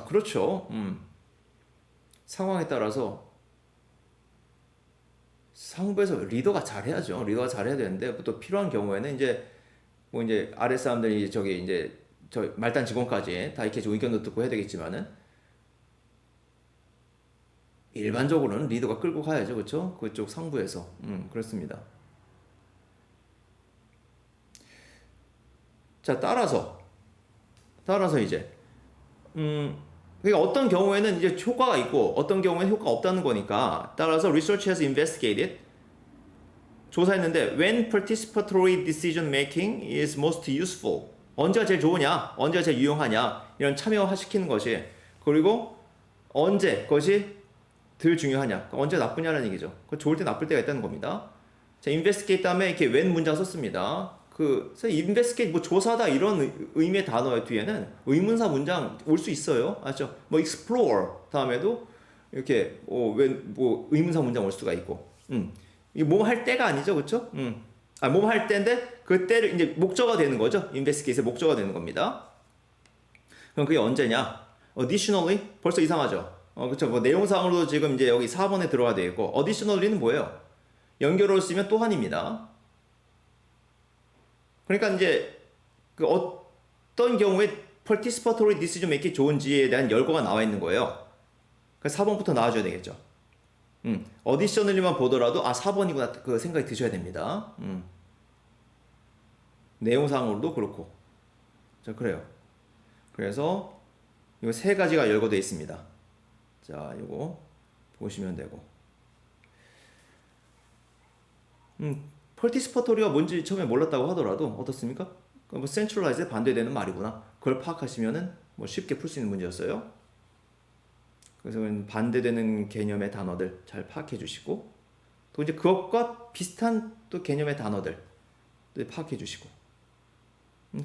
그렇죠. 상황에 따라서 상부에서 리더가 잘해야죠. 리더가 잘해야 되는데 또 필요한 경우에는 이제 뭐 이제 아래 사람들이 저기 이제 저 말단 직원까지 다 이렇게 의견도 듣고 해야 되겠지만은 일반적으로는 리더가 끌고 가야죠. 그렇죠? 그쪽 상부에서. 그렇습니다. 자, 따라서 이제 그러니까 어떤 경우에는 이제 효과가 있고 어떤 경우에는 효과가 없다는 거니까 따라서 research has investigated 조사했는데 when participatory decision making is most useful 언제가 제일 좋으냐 언제가 제일 유용하냐 이런 참여시키는 것이 그리고 언제 그것이 덜 중요하냐 언제 나쁘냐는 얘기죠. 좋을 때 나쁠 때가 있다는 겁니다. 자, investigate 다음에 이렇게 when 문장 썼습니다. investigate, 뭐 조사다 이런 의미의 단어의 뒤에는 의문사 문장 올 수 있어요. 아시죠? 뭐 explore 다음에도 이렇게 뭐 의문사 문장 올 수가 있고. 이게 뭐 할 때가 아니죠, 그렇죠? 뭐 할 때인데 그 때를 이제 목적어가 되는 거죠. investigate의 목적어가 되는 겁니다. 그럼 그게 언제냐? additionally 벌써 이상하죠. 그렇죠. 뭐 내용상으로도 지금 이제 여기 4번에 들어가 되어 있고 additionally는 뭐예요? 연결어를 쓰면 또한입니다. 그러니까 이제 그 어떤 경우에 participatory decision making 좋은지에 대한 열거가 나와 있는 거예요. 그래서 4번부터 나와줘야 되겠죠. 어디셔널리만 보더라도 4번이구나 그 생각이 드셔야 됩니다. 내용상으로도 그렇고. 자, 그래요. 그래서 이거 세 가지가 열거되어 있습니다. 자, 이거 보시면 되고. participatory가 뭔지 처음에 몰랐다고 하더라도 어떻습니까? 뭐 centralize에 반대되는 말이구나. 그걸 파악하시면은 뭐 쉽게 풀 수 있는 문제였어요. 그래서 반대되는 개념의 단어들 잘 파악해 주시고 또 이제 그것과 비슷한 또 개념의 단어들 파악해 주시고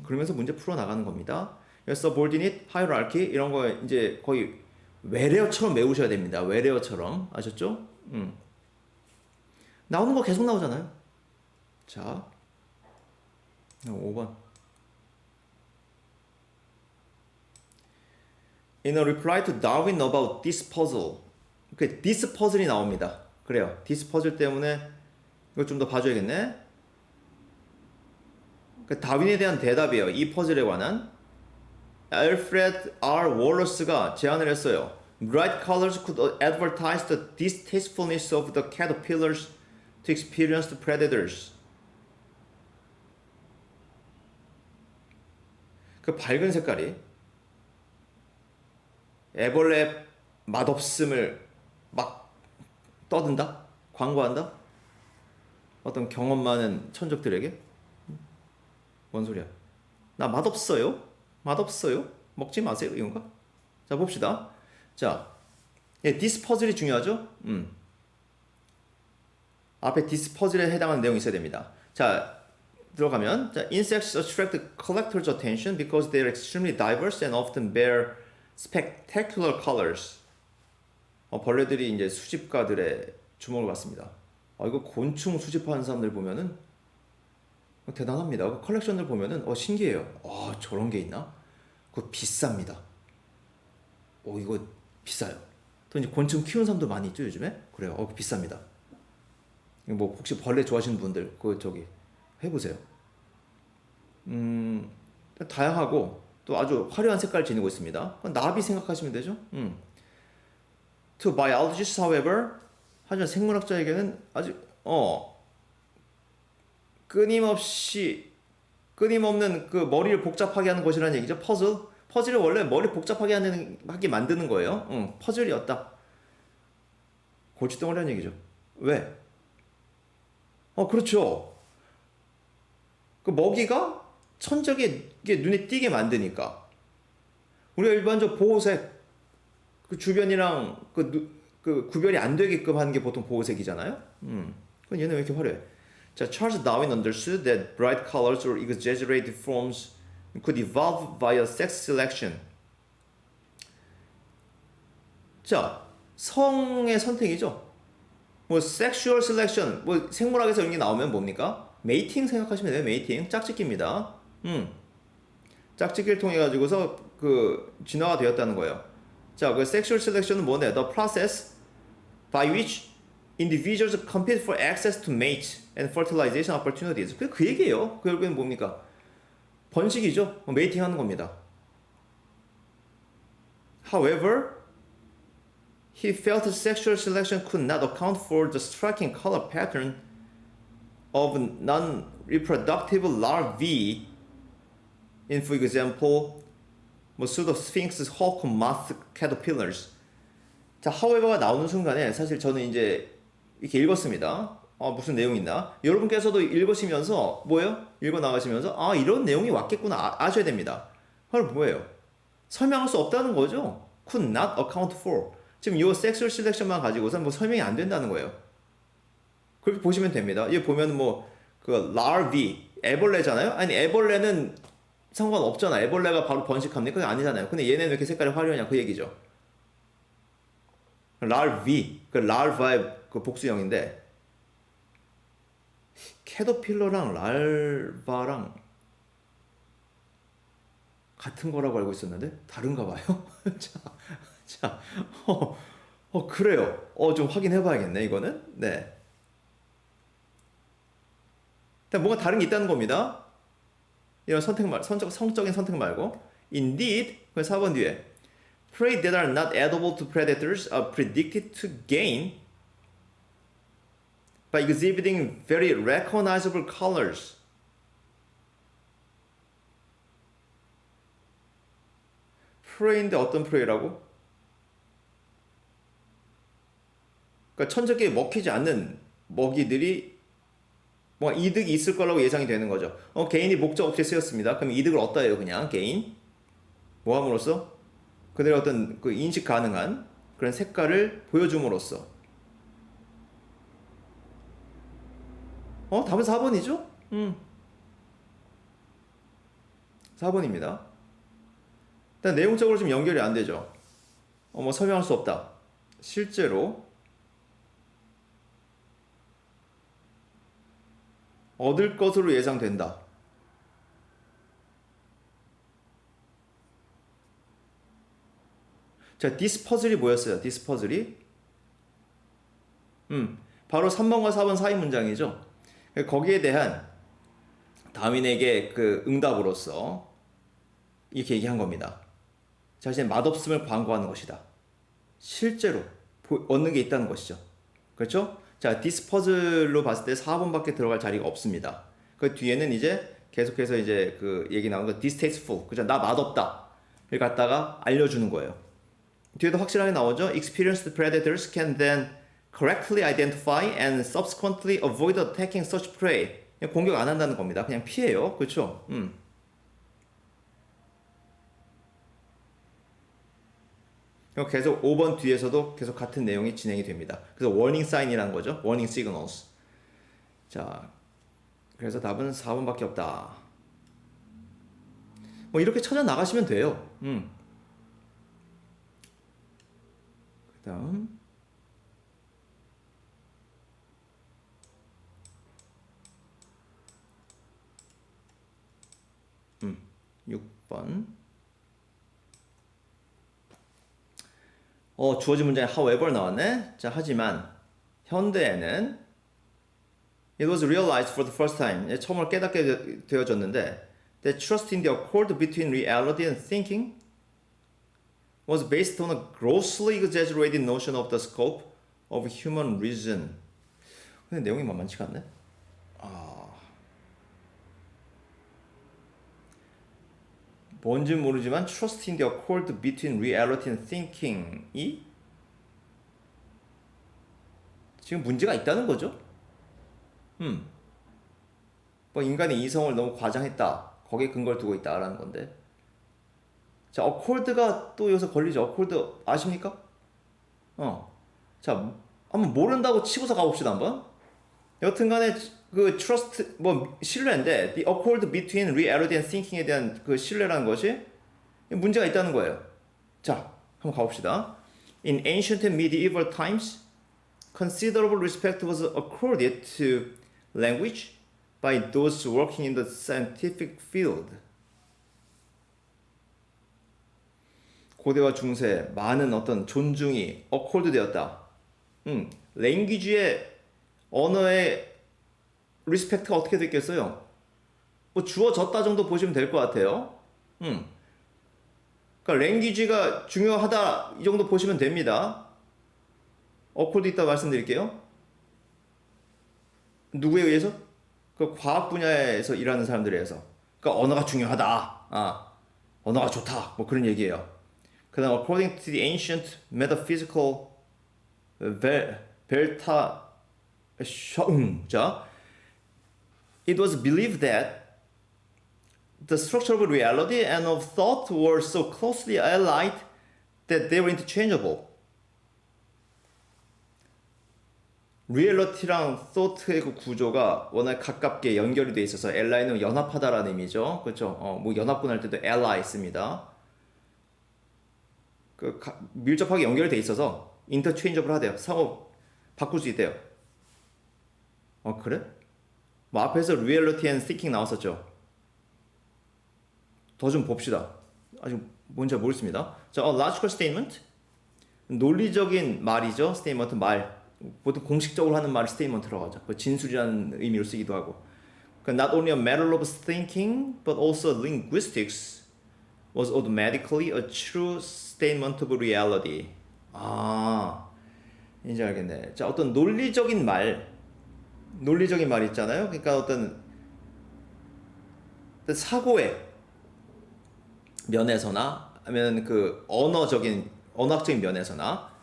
그러면서 문제 풀어 나가는 겁니다. subordinate, hierarchy 이런 거 이제 거의 외래어처럼 외우셔야 됩니다. 외래어처럼 아셨죠? 나오는 거 계속 나오잖아요. 자, 5번. In a reply to Darwin about this puzzle. 그 this puzzle이 나옵니다. 그래요. this puzzle 때문에 이걸 좀 더 봐줘야겠네. 그 다윈에 대한 대답이에요. 이 퍼즐에 관한. 알프레드 R. 월러스가 제안을 했어요. Bright colors could advertise the distastefulness of the caterpillars to experienced predators. 그 밝은 색깔이 애벌레 맛없음을 막 떠든다? 광고한다? 어떤 경험 많은 천적들에게? 뭔 소리야? 나 맛없어요? 맛없어요? 먹지 마세요? 이건가? 자, 봅시다. 자, this puzzle이 중요하죠? 앞에 this puzzle에 해당하는 내용이 있어야 됩니다. 자, 들어가면 자, insects attract collectors' attention because they are extremely diverse and often bear spectacular colors. 벌레들이 이제 수집가들의 주목을 받습니다. 이거 곤충 수집하는 사람들 보면은 대단합니다. 그 컬렉션들 보면은 신기해요. 저런 게 있나? 그거 비쌉니다. 이거 비싸요. 또 이제 곤충 키우는 사람도 많이 있죠 요즘에. 그래요. 비쌉니다. 뭐 혹시 벌레 좋아하시는 분들 그 저기 해보세요. 다양하고 또 아주 화려한 색깔을 지니고 있습니다. 나비 생각하시면 되죠. To biologists, however, 하지만 생물학자에게는 아주 끊임없는 그 머리를 복잡하게 하는 것이라는 얘기죠. 퍼즐이 원래 머리 복잡하게 하게 만드는 거예요. 퍼즐이었다. 골칫덩어리라는 얘기죠. 왜? 그렇죠. 그 먹이가 천적에 눈에 띄게 만드니까. 우리가 일반적 보호색 그 주변이랑 그 구별이 안 되게끔 하는 게 보통 보호색이잖아요. 그럼 얘는 왜 이렇게 화려해? 자, Charles Darwin understood that bright colors or exaggerated forms could evolve via sex selection. 자, 성의 선택이죠. 뭐 sexual selection, 뭐 생물학에서 이런 게 나오면 뭡니까? 메이팅 생각하시면 돼요. 메이팅, 짝짓기입니다. 짝짓기를 통해 가지고서 그 진화가 되었다는 거예요. 자, 그 sexual selection은 뭐냐? The process by which individuals compete for access to mate and fertilization opportunities. 그 얘기예요. 결국엔 뭡니까? 번식이죠. 메이팅 하는 겁니다. However, he felt sexual selection could not account for the striking color pattern of non-reproductive larvae in, for example, pseudosphinx hawk moth caterpillars. 자, however가 나오는 순간에 사실 저는 이제 이렇게 읽었습니다. 무슨 내용이 있나? 여러분께서도 읽으시면서 뭐예요? 읽어 나가시면서 이런 내용이 왔겠구나 아셔야 됩니다. 그럼 뭐예요? 설명할 수 없다는 거죠. Could not account for. 지금 이 섹슈얼 셀렉션만 가지고서 뭐 설명이 안 된다는 거예요. 그렇게 보시면 됩니다. 여기 보면 그 larvae, 애벌레잖아요. 아니 애벌레는 상관없잖아. 애벌레가 바로 번식합니까? 그게 아니잖아요. 근데 얘네는 왜 이렇게 색깔이 화려하냐 그 얘기죠. larvae, 그 larva의 그 복수형인데 캐터필러랑 랄바랑 같은 거라고 알고 있었는데 다른가 봐요. 자, 그래요. 좀 확인해 봐야겠네, 이거는. 네. 뭔가 다른 게 있다는 겁니다. 이런 성적인 선택 말고. Indeed, 4번 뒤에. Prey that are not edible to predators are predicted to gain by exhibiting very recognizable colors. 프레이인데 어떤 프레이라고? 그러니까 천적에 먹히지 않는 먹이들이 뭐 이득이 있을 거라고 예상이 되는 거죠. 개인이 목적 없이 쓰였습니다. 그럼 이득을 얻다 해요, 그냥 개인. 뭐 함으로써? 그들의 어떤 그 인식 가능한 그런 색깔을 보여줌으로써. 답은 4번이죠? 4번입니다. 일단 내용적으로 좀 연결이 안 되죠. 뭐 설명할 수 없다. 실제로 얻을 것으로 예상된다. 자, this 퍼즐이 뭐였어요? this 퍼즐이? 바로 3번과 4번 사이 문장이죠. 거기에 대한 다윈에게 그 응답으로서 이렇게 얘기한 겁니다. 자신의 맛없음을 광고하는 것이다. 실제로 얻는 게 있다는 것이죠. 그렇죠? 자, this 퍼즐로 봤을 때 4번밖에 들어갈 자리가 없습니다. 그 뒤에는 이제 계속해서 이제 그 얘기 나오는 거 distasteful. 그죠? 나 맛없다. 를 갖다가 알려주는 거예요. 뒤에도 확실하게 나오죠. Experienced predators can then correctly identify and subsequently avoid attacking such prey. 그냥 공격 안 한다는 겁니다. 그냥 피해요. 그렇죠? 그리고 계속 5번 뒤에서도 계속 같은 내용이 진행이 됩니다. 그래서 warning sign이라는 거죠. warning signals. 자, 그래서 답은 4번밖에 없다. 뭐 이렇게 찾아 나가시면 돼요. 그다음 6번. 주어진 문장에 however 나왔네. 자, 하지만 현대에는 it was realized for the first time. 처음으로 깨닫게 되어졌는데 that trust in the accord between reality and thinking was based on a grossly exaggerated notion of the scope of human reason. 근데 내용이 만만치가 않네. 뭔지 모르지만 trust in the accord between reality and thinking이 지금 문제가 있다는 거죠. 뭐 인간의 이성을 너무 과장했다. 거기에 근거를 두고 있다라는 건데. 자, accord가 또 여기서 걸리죠. accord 아십니까? 자, 한번 모른다고 치고서 가봅시다 한번. 여튼간에 그 trust 뭐 신뢰인데 the accord between reality and thinking에 대한 그 신뢰라는 것이 문제가 있다는 거예요. 자, 한번 가봅시다. In ancient and medieval times, considerable respect was accorded to language by those working in the scientific field. 고대와 중세 많은 어떤 존중이 accord 되었다. language의 언어의 리스펙트가 어떻게 됐겠어요? 뭐 주어졌다 정도 보시면 될 것 같아요. 그러니까 랭귀지가 중요하다 이 정도 보시면 됩니다. 어콜도 있다 말씀드릴게요. 누구에 의해서? 그 과학 분야에서 일하는 사람들에 의해서. 그러니까 언어가 중요하다. 언어가 좋다. 뭐 그런 얘기예요. 그다음 according to the ancient metaphysical 벨타 자, it was believed that the structure of reality and of thought were so closely allied that they were interchangeable. 리얼리티랑 thought의 그 구조가 워낙 가깝게 연결이 돼 있어서 ally는 연합하다라는 의미죠. 그렇죠? 뭐 연합군할 때도 ally 씁니다. 밀접하게 연결이 돼 있어서 interchangeable 하대요. 상호 바꿀 수 있대요. 그래? 뭐 앞에서 reality and thinking 나왔었죠. 더 좀 봅시다. 아직 뭔지 모르겠습니다. 자, logical statement. 논리적인 말이죠. statement 말. 보통 공식적으로 하는 말을 statement라고 하죠. 진술이라는 의미로 쓰기도 하고. Not only a matter of thinking, but also linguistics was automatically a true statement of reality. 이제 알겠네. 자, 어떤 논리적인 말 있잖아요. 그러니까 어떤 사고의 면에서나 아니면 그 언어학적인 면에서나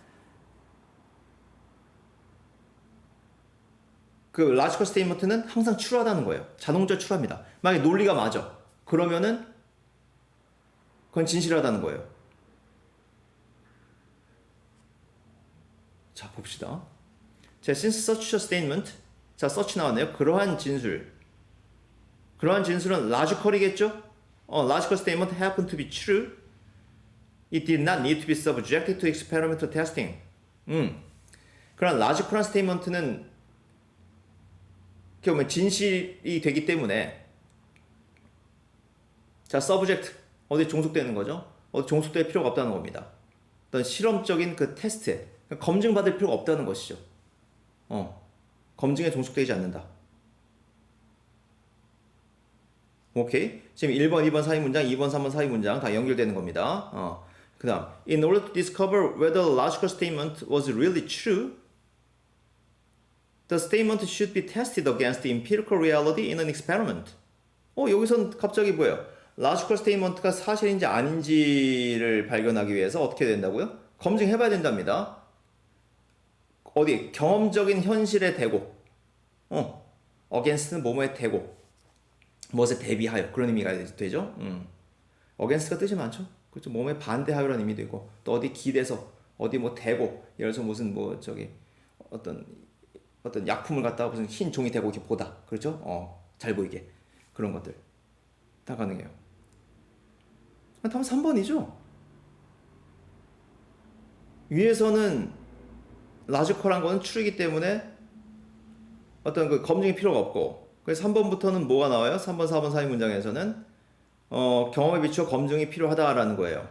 그 logical statement는 항상 true하다는 거예요. 자동적으로 true합니다. 만약에 논리가 맞아. 그러면은 그건 진실하다는 거예요. 자, 봅시다. 자, since such a statement, 자, such 나왔네요. 그러한 진술은 logical이겠죠? Logical statement happened to be true. It did not need to be subjected to experimental testing. 그런 logical한 statement는 이렇게 보면 진실이 되기 때문에 자, subject 어디 종속되는 거죠? 어디 종속될 필요가 없다는 겁니다. 어떤 실험적인 그 테스트에 검증받을 필요가 없다는 것이죠. 검증에 종속되지 않는다. 오케이. 지금 1번, 2번 사이 문장, 2번, 3번 사이 문장 다 연결되는 겁니다. 그 다음, in order to discover whether a logical statement was really true, the statement should be tested against empirical reality in an experiment. 여기선 갑자기 뭐예요? logical statement가 사실인지 아닌지를 발견하기 위해서 어떻게 된다고요? 검증해봐야 된답니다. 어디? 경험적인 현실에 대고, against는 뭐뭐에 대고, 무엇에 대비하여 그런 의미가 되죠. against가 뜻이 많죠. 그렇죠. 몸에 반대하여라는 의미도 있고 또 어디 기대서 어디 뭐 대고 예를 들어서 무슨 뭐 저기 어떤 약품을 갖다가 무슨 흰 종이 대고 이렇게 보다. 그렇죠. 잘 보이게 그런 것들 다 가능해요. 답은 3번이죠. 위에서는 라지컬한 거는 true이기 때문에 어떤 그 검증이 필요가 없고 그래서 3번부터는 뭐가 나와요? 3번, 4번 사이 문장에서는 경험에 비추어 검증이 필요하다라는 거예요.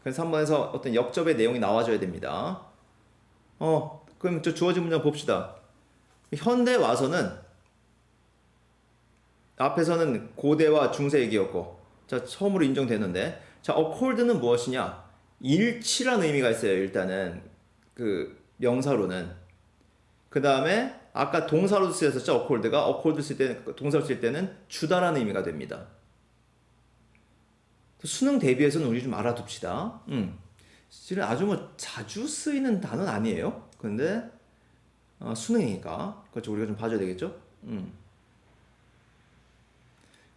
그래서 3번에서 어떤 역접의 내용이 나와줘야 됩니다. 그럼 저 주어진 문장 봅시다. 현대 와서는 앞에서는 고대와 중세 얘기였고 자 처음으로 인정되는데 자 accord는 무엇이냐? 일치라는 의미가 있어요. 일단은 그 명사로는 그 다음에 아까 동사로 쓰였었죠. accord가 accord 쓸 때는 동사로 쓸 때는 주다라는 의미가 됩니다. 수능 대비해서는 우리 좀 알아둡시다. 실은 아주 뭐 자주 쓰이는 단어는 아니에요. 근데 수능이니까 그렇죠. 우리가 좀 봐줘야 되겠죠.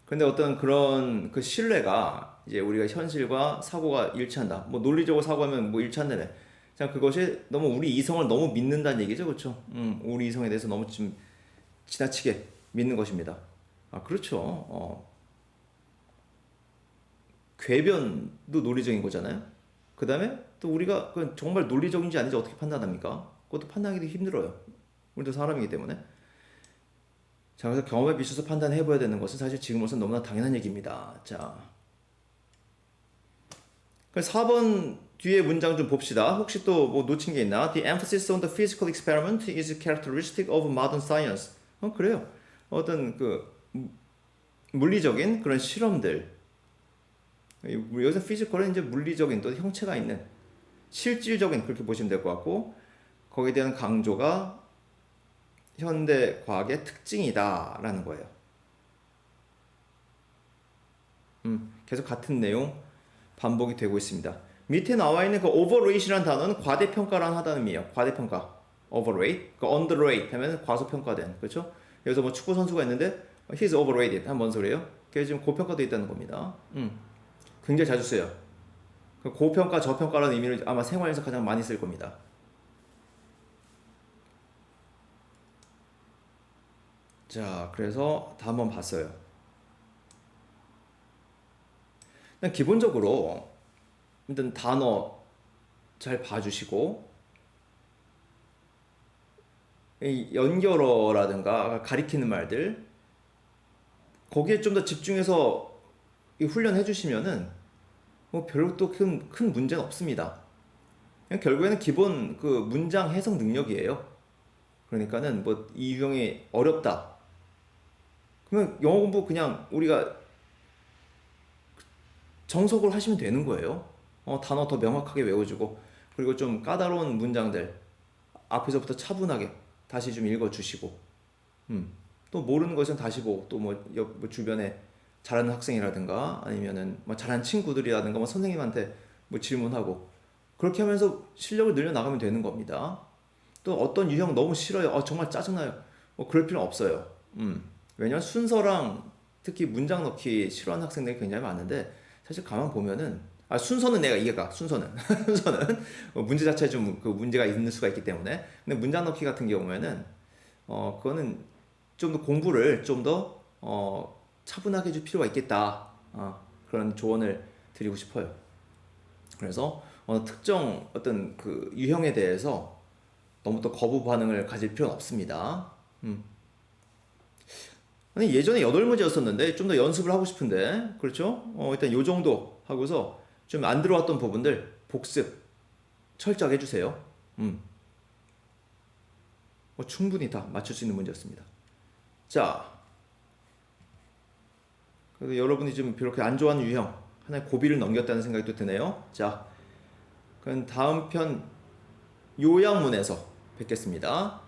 근데 어떤 그런 그 신뢰가 이제 우리가 현실과 사고가 일치한다. 뭐 논리적으로 사고하면 뭐 일치한다네. 자 그것이 너무 우리 이성을 너무 믿는다는 얘기죠, 그렇죠? 우리 이성에 대해서 너무 좀 지나치게 믿는 것입니다. 그렇죠. 궤변도 논리적인 거잖아요. 그 다음에 또 우리가 정말 논리적인지 아닌지 어떻게 판단합니까? 그것도 판단하기도 힘들어요. 우리도 사람이기 때문에. 자, 그래서 경험에 비춰서 판단해봐야 되는 것은 사실 지금으로서는 너무나 당연한 얘기입니다. 자, 그럼 4번 뒤에 문장 좀 봅시다. 혹시 또 뭐 놓친 게 있나? The emphasis on the physical experiment is characteristic of modern science. 그래요. 어떤 그 물리적인 그런 실험들. 여기서 피지컬은 이제 물리적인 또 형체가 있는 실질적인 그렇게 보시면 될 것 같고 거기에 대한 강조가 현대 과학의 특징이다라는 거예요. 계속 같은 내용 반복이 되고 있습니다. 밑에 나와 있는 그 overrate이라는 단어는 과대평가란 하다는 의미예요. 과대평가, overrate, 그 underrate 하면 과소평가된, 그렇죠? 여기서 뭐 축구 선수가 있는데 he's overrated 하면 뭔 소리예요? 그게 지금 고평가되어 있다는 겁니다. 굉장히 자주 써요. 고평가, 저평가라는 의미를 아마 생활에서 가장 많이 쓸 겁니다. 자, 그래서 다 한번 봤어요. 기본적으로 일단 단어 잘 봐주시고 연결어라든가 가리키는 말들 거기에 좀 더 집중해서 훈련해 주시면은 뭐 별로 또 큰 문제는 없습니다. 그냥 결국에는 기본 그 문장 해석 능력이에요. 그러니까는 뭐 이 유형이 어렵다. 그러면 영어 공부 그냥 우리가 정석으로 하시면 되는 거예요. 단어 더 명확하게 외워주고 그리고 좀 까다로운 문장들 앞에서부터 차분하게 다시 좀 읽어주시고 또 모르는 것은 다시 보고 또 뭐 주변에 잘하는 학생이라든가 아니면은 뭐 잘하는 친구들이라든가 뭐 선생님한테 뭐 질문하고 그렇게 하면서 실력을 늘려나가면 되는 겁니다. 또 어떤 유형 너무 싫어요. 정말 짜증나요. 뭐 그럴 필요는 없어요. 왜냐면 순서랑 특히 문장 넣기 싫어하는 학생들이 굉장히 많은데 사실 가만 보면은 순서는 내가 이해가 순서는 순서는 문제 자체에 좀 그 문제가 있는 수가 있기 때문에 근데 문장 넣기 같은 경우에는 그거는 좀 더 공부를 좀 더 차분하게 해줄 필요가 있겠다. 그런 조언을 드리고 싶어요. 그래서 특정 어떤 그 유형에 대해서 너무 또 거부 반응을 가질 필요는 없습니다. 아니 예전에 8문제였었는데 좀 더 연습을 하고 싶은데 그렇죠? 일단 요 정도 하고서 좀 안 들어왔던 부분들 복습 철저하게 해주세요. 음, 충분히 다 맞출 수 있는 문제였습니다. 자, 그래도 여러분이 좀 그렇게 안 좋아하는 유형 하나의 고비를 넘겼다는 생각이 또 드네요. 자, 그럼 다음 편 요양문에서 뵙겠습니다.